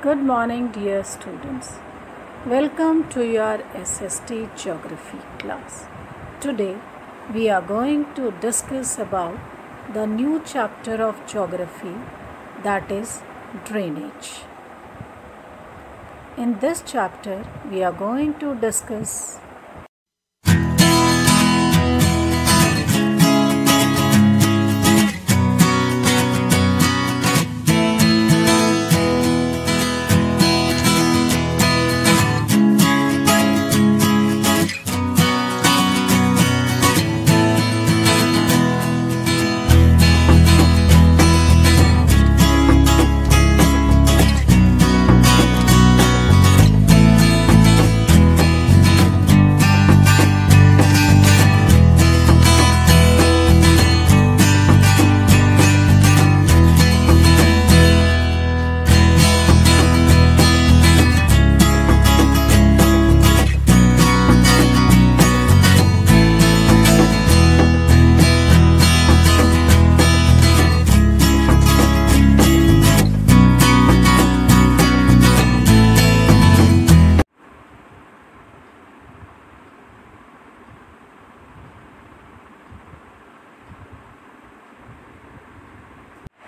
Good morning, dear students. Welcome to your SST Geography class. Today, we are going to discuss about the new chapter of geography, that is drainage. In this chapter, we are going to discuss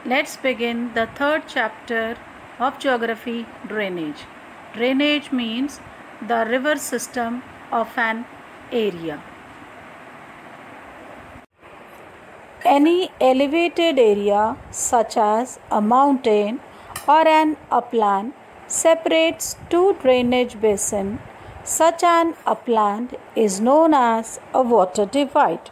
Let's begin the third chapter of geography, drainage. Drainage means the river system of an area. Any elevated area such as a mountain or an upland separates two drainage basins. Such an upland is known as a water divide.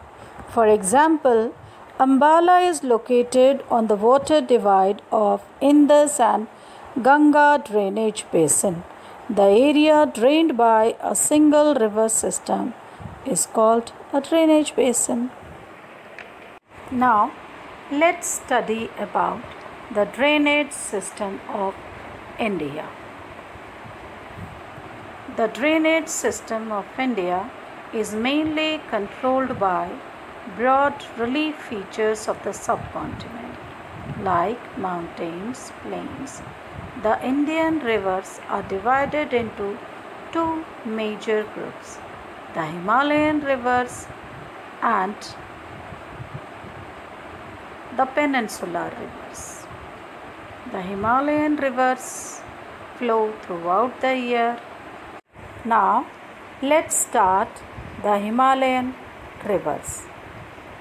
For example, Ambala is located on the water divide of Indus and Ganga drainage basin. The area drained by a single river system is called a drainage basin. Now, let's study about the drainage system of India. The drainage system of India is mainly controlled by broad relief features of the subcontinent like mountains, plains. The Indian rivers are divided into two major groups, the Himalayan rivers and the peninsular rivers. The Himalayan rivers flow throughout the year. Now, let's start the Himalayan rivers.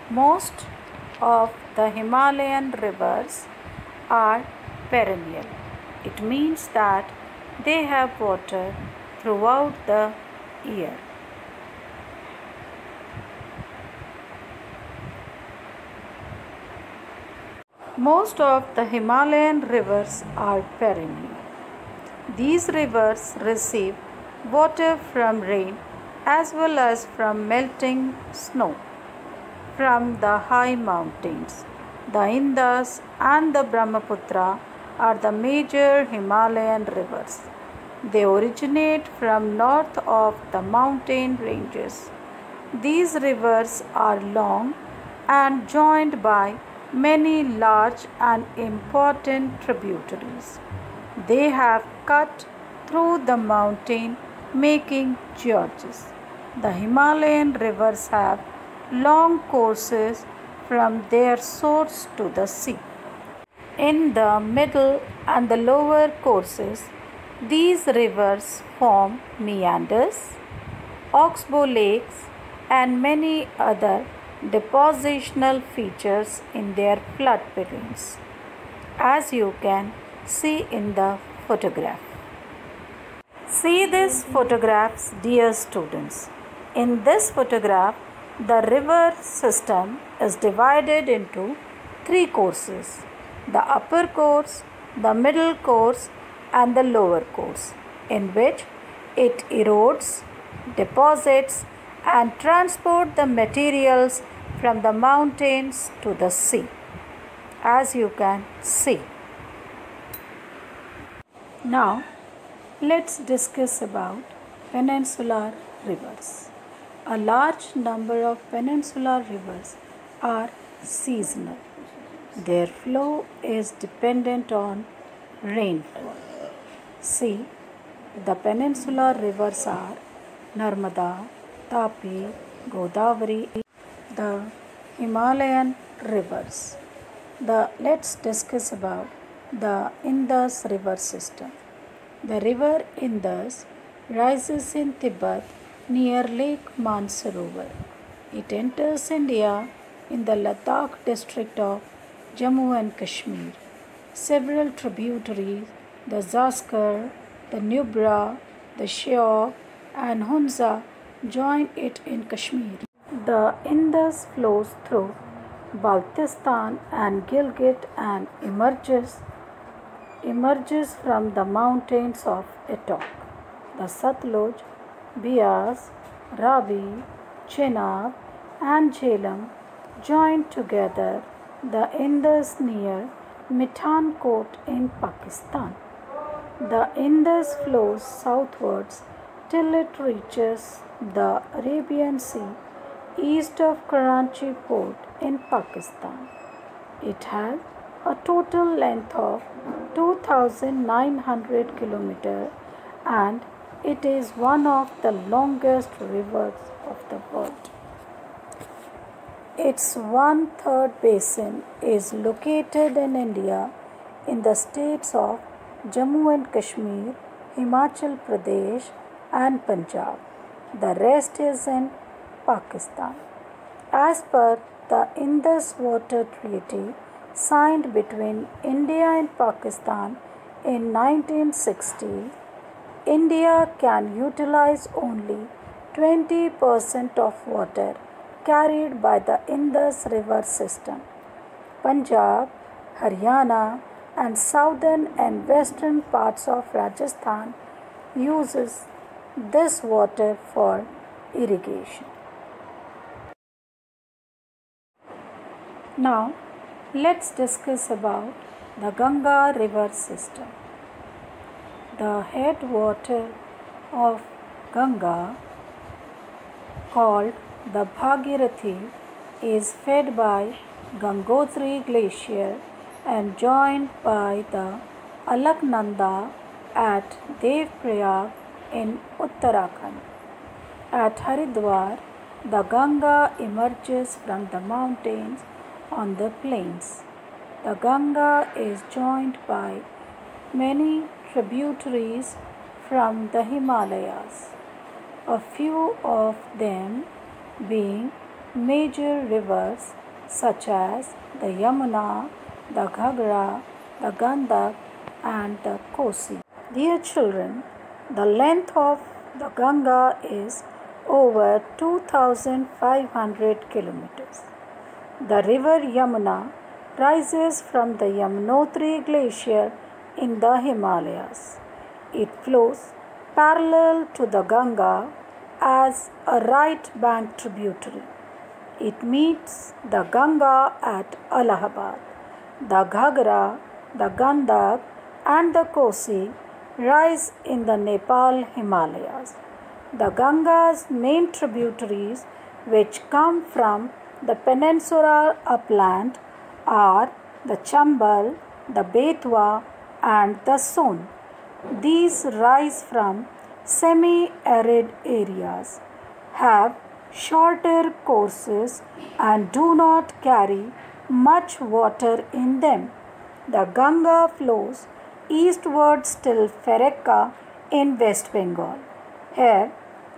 Most of the Himalayan rivers are perennial. It means that they have water throughout the year. Most of the Himalayan rivers are perennial. These rivers receive water from rain as well as from melting snow from the high mountains. The Indus and the Brahmaputra are the major Himalayan rivers. They originate from north of the mountain ranges. These rivers are long and joined by many large and important tributaries. They have cut through the mountain, making gorges. The Himalayan rivers have long courses from their source to the sea. In the middle and the lower courses, these rivers form meanders, oxbow lakes, and many other depositional features in their floodplains, as you can see in the photograph. See these photographs, dear students. In this photograph, the river system is divided into three courses: the upper course, the middle course, and the lower course, in which it erodes, deposits, and transports the materials from the mountains to the sea, as you can see. Now, let's discuss about peninsular rivers. A large number of peninsular rivers are seasonal. Their flow is dependent on rainfall. See, the peninsular rivers are Narmada, Tapi, Godavari, the Himalayan rivers. Let's discuss about the Indus river system. The river Indus rises in Tibet near Lake Mansarovar. It enters India in the Ladakh district of Jammu and Kashmir. Several tributaries, the Zaskar, the Nubra, the Shyok, and Hunza, join it in Kashmir. The Indus flows through Baltistan and Gilgit and emerges from the mountains of Ettok. The Satluj, Beas, Ravi, Chenab, and Jhelum join together the Indus near Mithankot in Pakistan. The Indus flows southwards till it reaches the Arabian Sea east of Karachi port in Pakistan. It has a total length of 2,900 km and it is one of the longest rivers of the world. Its 1/3 basin is located in India in the states of Jammu and Kashmir, Himachal Pradesh, and Punjab. The rest is in Pakistan. As per the Indus Water Treaty signed between India and Pakistan in 1960, India can utilize only 20% of water carried by the Indus river system. Punjab, Haryana, and southern and western parts of Rajasthan uses this water for irrigation. Now, let's discuss about the Ganga river system. The headwater of Ganga, called the Bhagirathi, is fed by Gangotri glacier and joined by the Alaknanda at Devprayag in Uttarakhand. At Haridwar, the Ganga emerges from the mountains on the plains. The Ganga is joined by many tributaries from the Himalayas, a few of them being major rivers such as the Yamuna, the Ghagra, the Gandak, and the Kosi. Dear children, the length of the Ganga is over 2,500 kilometers. The river Yamuna rises from the Yamunotri glacier in the Himalayas. It flows parallel to the Ganga as a right bank tributary. It meets the Ganga at Allahabad. The Ghagra, the Gandak, and the Kosi rise in the Nepal Himalayas. The Ganga's main tributaries, which come from the peninsular upland, are the Chambal, the Betwa, and the Son. These rise from semi-arid areas, have shorter courses, and do not carry much water in them. The Ganga flows eastwards till Farakka in West Bengal. Here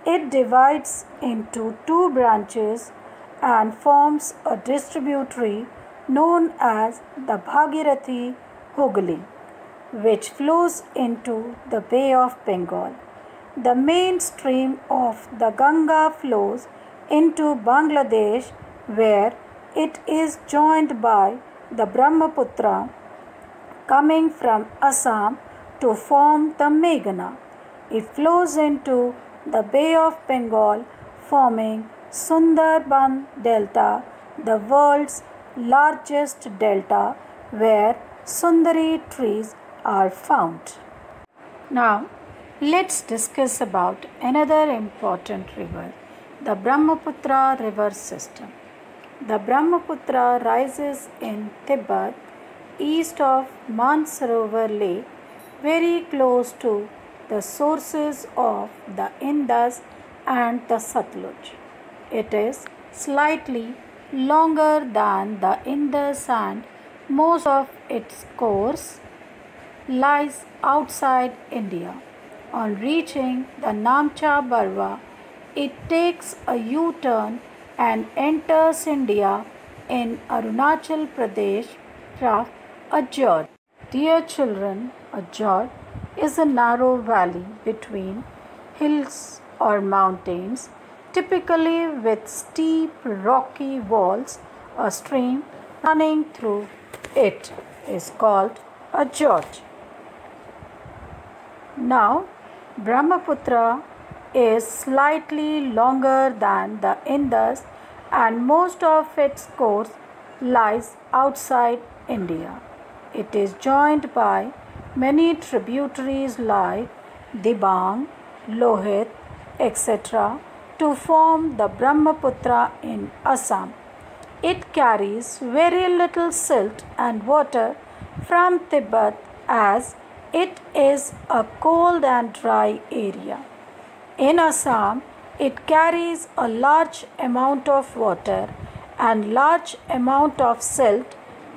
it divides into two branches and forms a distributary known as the Bhagirathi Hooghly, which flows into the Bay of Bengal. The main stream of the Ganga flows into Bangladesh, where it is joined by the Brahmaputra coming from Assam to form the Meghna. It flows into the Bay of Bengal, forming Sundarban Delta, the world's largest delta, where Sundari trees are found. Now, let's discuss about another important river, the Brahmaputra river system. The Brahmaputra rises in Tibet east of Mansarovar Lake very close to the sources of the Indus and the Satluj. It is slightly longer than the Indus and most of its course lies outside India. On reaching the Namcha Barwa, it takes a U-turn and enters India in Arunachal Pradesh through a Jord. Dear children, a Jord is a narrow valley between hills or mountains, typically with steep rocky walls. A stream running through it is called a Jord. Now, Brahmaputra is slightly longer than the Indus and most of its course lies outside India. It is joined by many tributaries like Dibang, Lohit, etc. to form the Brahmaputra in Assam. It carries very little silt and water from Tibet as it is a cold and dry area. In Assam, it carries a large amount of water and large amount of silt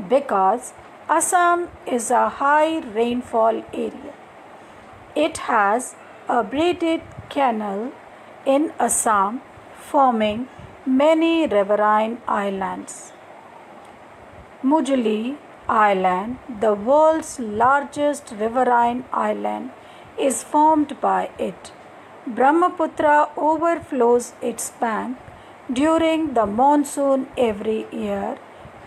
because Assam is a high rainfall area. It has a braided canal in Assam forming many riverine islands. Mujali Island, the world's largest riverine island, is formed by it. Brahmaputra overflows its bank during the monsoon every year,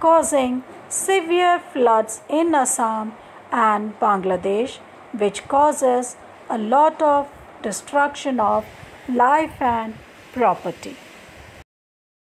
causing severe floods in Assam and Bangladesh, which causes a lot of destruction of life and property.